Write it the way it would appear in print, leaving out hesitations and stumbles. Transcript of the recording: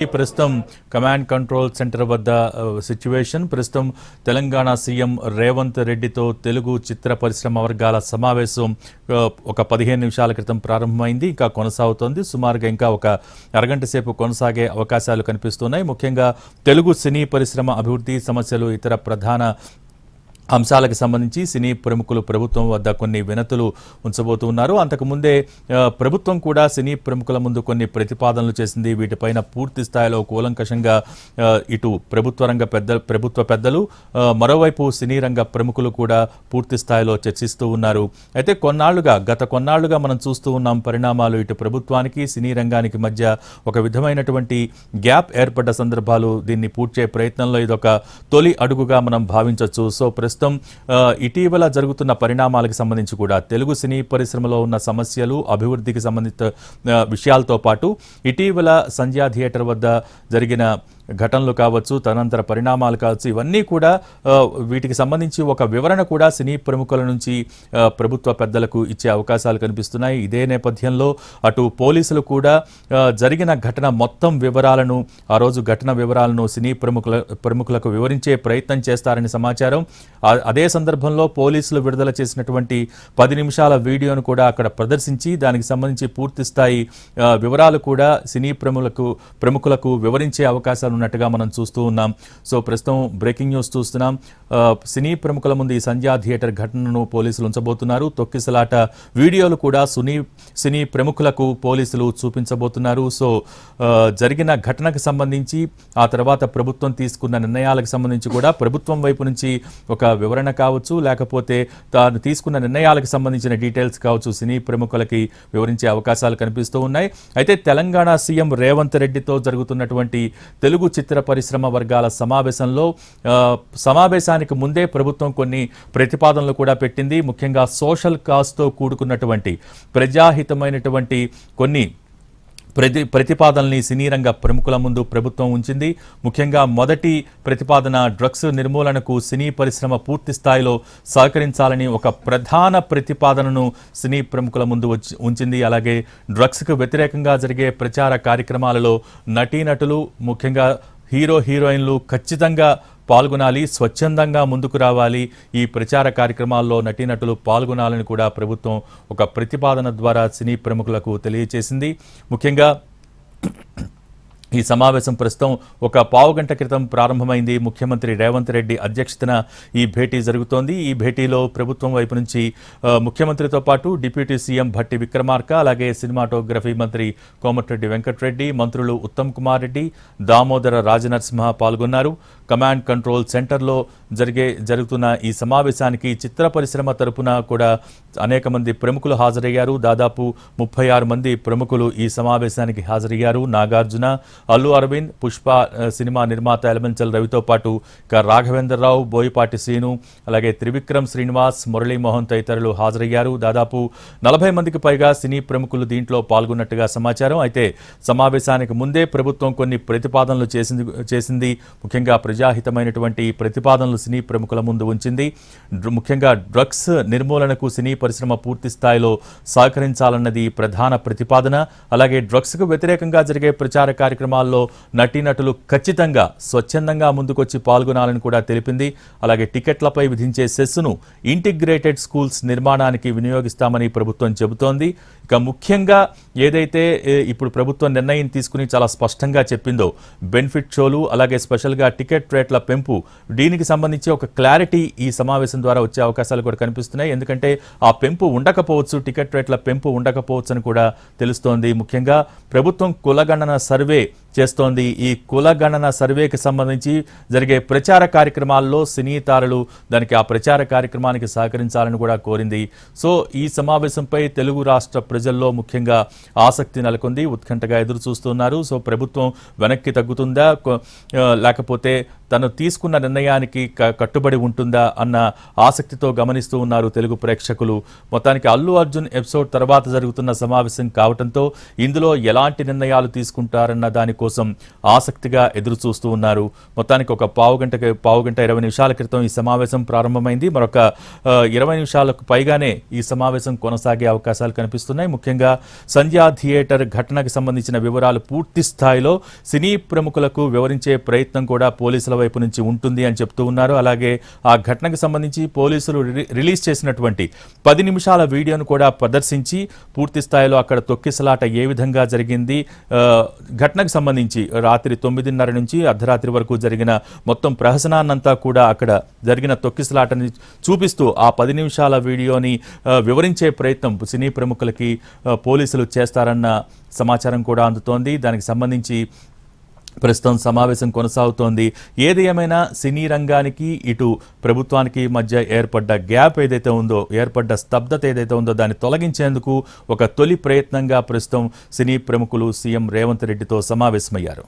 ప్రస్తుతం command control centre వద్ద situation ప్రస్తుతం తెలంగాణ సీఎం రేవంత్ రెడ్డితో తెలుగు చిత్ర పరిశ్రమ వర్గాల సమావేశం ఒక 15 నిమిషాల క్రితం ప్రారంభమైంది. ఇంకా కొనసాగుతోంది. సుమారుగా ఇంకా ఒక అరగంట సేపు కొనసాగే అవకాశాలు కనిపిస్తున్నాయి. ముఖ్యంగా తెలుగు సినీ పరిశ్రమ అభివృద్ధి సమస్యలు, ఇతర ప్రధాన అంశాలకు సంబంధించి సినీ ప్రముఖులు ప్రభుత్వం వద్ద కొన్ని వినతులు ఉంచబోతున్నారు. అంతకుముందే ప్రభుత్వం కూడా సినీ ప్రముఖుల ముందు కొన్ని ప్రతిపాదనలు చేసింది. వీటిపైన పూర్తి స్థాయిలో కూలంకషంగా ఇటు ప్రభుత్వ పెద్దలు మరోవైపు సినీ రంగ ప్రముఖులు కూడా పూర్తి స్థాయిలో చర్చిస్తూ ఉన్నారు. అయితే గత కొన్నాళ్లుగా మనం చూస్తూ ఉన్నాం పరిణామాలు. ఇటు ప్రభుత్వానికి సినీ రంగానికి మధ్య ఒక విధమైనటువంటి గ్యాప్ ఏర్పడ్డ సందర్భాలు. దీన్ని పూడ్చే ప్రయత్నంలో ఇదొక తొలి అడుగుగా మనం భావించవచ్చు. సో ప్రస్తుతం ఇటీవల జరుగుతున్న పరిణామాలకు సంబంధించి కూడా తెలుగు సినీ పరిశ్రమలో ఉన్న సమస్యలు, అభివృద్ధికి సంబంధిత విషయాలతో పాటు ఇటీవల సంధ్యా థియేటర్ వద్ద జరిగిన ఘటనలు కావచ్చు, తదనంతర పరిణామాలు కావచ్చు, ఇవన్నీ కూడా వీటికి సంబంధించి ఒక వివరణ కూడా సినీ ప్రముఖుల నుంచి ప్రభుత్వ పెద్దలకు ఇచ్చే అవకాశాలు కనిపిస్తున్నాయి. ఇదే నేపథ్యంలో అటు పోలీసులు కూడా జరిగిన ఘటన మొత్తం వివరాలను, ఆ రోజు ఘటన వివరాలను సినీ ప్రముఖులకు వివరించే ప్రయత్నం చేస్తారని సమాచారం. అదే సందర్భంలో పోలీసులు విడుదల చేసినటువంటి 10 నిమిషాల వీడియోను కూడా అక్కడ ప్రదర్శించి దానికి సంబంధించి పూర్తి స్థాయి వివరాలు కూడా సినీ ప్రముఖులకు వివరించే అవకాశాలు ఉన్నట్టుగా మనం చూస్తూ ఉన్నాం. సో ప్రస్తుతం బ్రేకింగ్ న్యూస్ చూస్తున్నాం. సినీ ప్రముఖుల ముందు ఈ సంధ్యా థియేటర్ ఘటనను పోలీసులు ఉంచబోతున్నారు. తొక్కిసలాట వీడియోలు కూడా సినీ ప్రముఖులకు పోలీసులు చూపించబోతున్నారు. సో జరిగిన ఘటనకు సంబంధించి, ఆ తర్వాత ప్రభుత్వం తీసుకున్న నిర్ణయాలకు సంబంధించి కూడా ప్రభుత్వం వైపు నుంచి ఒక వివరణ కావచ్చు, లేకపోతే తాను తీసుకున్న నిర్ణయాలకు సంబంధించిన డీటెయిల్స్ కావచ్చు, సినీ ప్రముఖులకి వివరించే అవకాశాలు కనిపిస్తూ ఉన్నాయి. అయితే తెలంగాణ సీఎం రేవంత్ రెడ్డితో జరుగుతున్నటువంటి తెలుగు చిత్ర పరిశ్రమ వర్గాల సమావేశానికి ముందే ప్రభుత్వం కొన్ని ప్రతిపాదనలు కూడా పెట్టింది. ముఖ్యంగా సోషల్ కాజ్తో కూడుకున్నటువంటి ప్రజాహితమైనటువంటి కొన్ని ప్రతిపాదనల్ని సినీ రంగ ప్రముఖుల ముందు ప్రభుత్వం ఉంచింది. ముఖ్యంగా మొదటి ప్రతిపాదన డ్రగ్స్ నిర్మూలనకు సినీ పరిశ్రమ పూర్తి స్థాయిలో సహకరించాలని ఒక ప్రధాన ప్రతిపాదనను సినీ ప్రముఖుల ముందు ఉంచింది. అలాగే డ్రగ్స్కు వ్యతిరేకంగా జరిగే ప్రచార కార్యక్రమాలలో నటీనటులు, ముఖ్యంగా హీరోయిన్లు ఖచ్చితంగా పాల్గొనాలి, స్వచ్ఛందంగా ముందుకు రావాలి. ఈ ప్రచార కార్యక్రమాల్లో నటీనటులు పాల్గొనాలని కూడా ప్రభుత్వం ఒక ప్రతిపాదన ద్వారా సినీ ప్రముఖులకు తెలియజేసింది. ముఖ్యంగా ఈ సమావేశం ప్రస్తుతం ఒక పావుగంట క్రితం ప్రారంభమైంది. ముఖ్యమంత్రి రేవంత్ రెడ్డి అధ్యక్షతన ఈ భేటీ జరుగుతోంది. ఈ భేటీలో ప్రభుత్వం వైపు నుంచి ముఖ్యమంత్రితో పాటు డిప్యూటీ సీఎం భట్టి విక్రమార్క, అలాగే సినిమాటోగ్రఫీ మంత్రి కోమటిరెడ్డి వెంకటరెడ్డి, మంత్రులు ఉత్తమ్ కుమార్ రెడ్డి, దామోదర రాజనరసింహ పాల్గొన్నారు. కమాండ్ కంట్రోల్ సెంటర్లో జరుగుతున్న ఈ సమావేశానికి చిత్ర పరిశ్రమ తరపున కూడా అనేక మంది ప్రముఖులు హాజరయ్యారు. దాదాపు 36 మంది ప్రముఖులు ఈ సమావేశానికి హాజరయ్యారు. నాగార్జున, అల్లు అరవింద్, పుష్ప సినిమా నిర్మాత ఎలమంచల్ రవితో పాటు ఇక రాఘవేంద్రరావు, బోయపాటి శ్రీను, అలాగే త్రివిక్రమ్ శ్రీనివాస్, మురళీమోహన్ తదితరులు హాజరయ్యారు. దాదాపు 40 మందికి పైగా సినీ ప్రముఖులు దీంట్లో పాల్గొన్నట్టుగా సమాచారం. అయితే సమావేశానికి ముందే ప్రభుత్వం కొన్ని ప్రతిపాదనలు చేసింది. ముఖ్యంగా ప్రజాహితమైనటువంటి ప్రతిపాదనలు సినీ ప్రముఖుల ముందు ఉంచింది. ముఖ్యంగా డ్రగ్స్ నిర్మూలనకు సినీ పరిశ్రమ పూర్తి స్థాయిలో సహకరించాలన్నది ప్రధాన ప్రతిపాదన. అలాగే డ్రగ్స్కు వ్యతిరేకంగా జరిగే ప్రచార కార్యక్రమాల్లో నటీనటులు ఖచ్చితంగా స్వచ్ఛందంగా ముందుకొచ్చి పాల్గొనాలని కూడా తెలిపింది. అలాగే టికెట్లపై విధించే సెస్సును ఇంటిగ్రేటెడ్ స్కూల్స్ నిర్మాణానికి వినియోగిస్తామని ప్రభుత్వం చెబుతోంది. ఇక ముఖ్యంగా ఏదైతే ఇప్పుడు ప్రభుత్వం నిర్ణయం తీసుకుని చాలా స్పష్టంగా చెప్పిందో, బెనిఫిట్ షోలు, అలాగే స్పెషల్గా టికెట్ రేట్ల పెంపు, దీనికి సంబంధించి ఒక క్లారిటీ ఈ సమావేశం ద్వారా వచ్చే అవకాశాలు కూడా కనిపిస్తున్నాయి. ఎందుకంటే ఆ పెంపు ఉండకపోవచ్చు, టికెట్ రేట్ల పెంపు ఉండకపోవచ్చు అని కూడా తెలుస్తోంది. ముఖ్యంగా ప్రభుత్వం కులగణన సర్వే చేస్తోంది. ఈ కులగణన సర్వేకి సంబంధించి జరిగే ప్రచార కార్యక్రమాల్లో సినీ తారలు దానికి ఆ ప్రచార కార్యక్రమానికి సహకరించాలని కూడా కోరింది. సో ఈ సమావేశంపై తెలుగు రాష్ట్ర ప్రజల్లో ముఖ్యంగా ఆసక్తి నెలకొంది, ఉత్కంఠగా ఎదురు చూస్తున్నారు. సో ప్రభుత్వం వెనక్కి తగ్గుతుందా, లేకపోతే తను తీసుకున్న నిర్ణయానికి కట్టుబడి ఉంటుందా అన్న ఆసక్తితో గమనిస్తూ ఉన్నారు తెలుగు ప్రేక్షకులు. మొత్తానికి అల్లు అర్జున్ ఎపిసోడ్ తర్వాత జరుగుతున్న సమావేశం కావడంతో ఇందులో ఎలాంటి నిర్ణయాలు తీసుకుంటారన్న దానికోసం ఆసక్తిగా ఎదురు చూస్తూ ఉన్నారు. మొత్తానికి ఒక పావుగంట 20 నిమిషాల క్రితం ఈ సమావేశం ప్రారంభమైంది. మరొక 20 నిమిషాలకు పైగానే ఈ సమావేశం కొనసాగే అవకాశాలు కనిపిస్తున్నాయి. ముఖ్యంగా సంధ్యా థియేటర్ ఘటనకు సంబంధించిన వివరాలు పూర్తి స్థాయిలో సినీ ప్రముఖులకు వివరించే ప్రయత్నం కూడా పోలీసుల వైపు నుంచి ఉంటుంది అని చెప్తూ ఉన్నారు. అలాగే ఆ ఘటనకు సంబంధించి పోలీసులు రిలీజ్ చేసినటువంటి 10 నిమిషాల వీడియోను కూడా ప్రదర్శించి పూర్తి స్థాయిలో అక్కడ తొక్కిసలాట ఏ విధంగా జరిగింది, ఘటనకు సంబంధించి రాత్రి 9:30 నుంచి అర్ధరాత్రి వరకు జరిగిన మొత్తం ప్రహసనాన్నంతా కూడా అక్కడ జరిగిన తొక్కిసలాటని చూపిస్తూ ఆ 10 నిమిషాల వీడియోని వివరించే ప్రయత్నం సినీ ప్రముఖులకి పోలీసులు చేస్తారన్న సమాచారం కూడా అందుతోంది. దానికి సంబంధించి ప్రస్తుతం సమావేశం కొనసాగుతోంది. ఏది ఏమైనా సినీ రంగానికి ఇటు ప్రభుత్వానికి మధ్య ఏర్పడ్డ గ్యాప్ ఏదైతే ఉందో, ఏర్పడ్డ స్తబ్దత ఏదైతే ఉందో దాన్ని తొలగించేందుకు ఒక తొలి ప్రయత్నంగా ప్రస్తుతం సినీ ప్రముఖులు సీఎం రేవంత్ రెడ్డితో సమావేశమయ్యారు.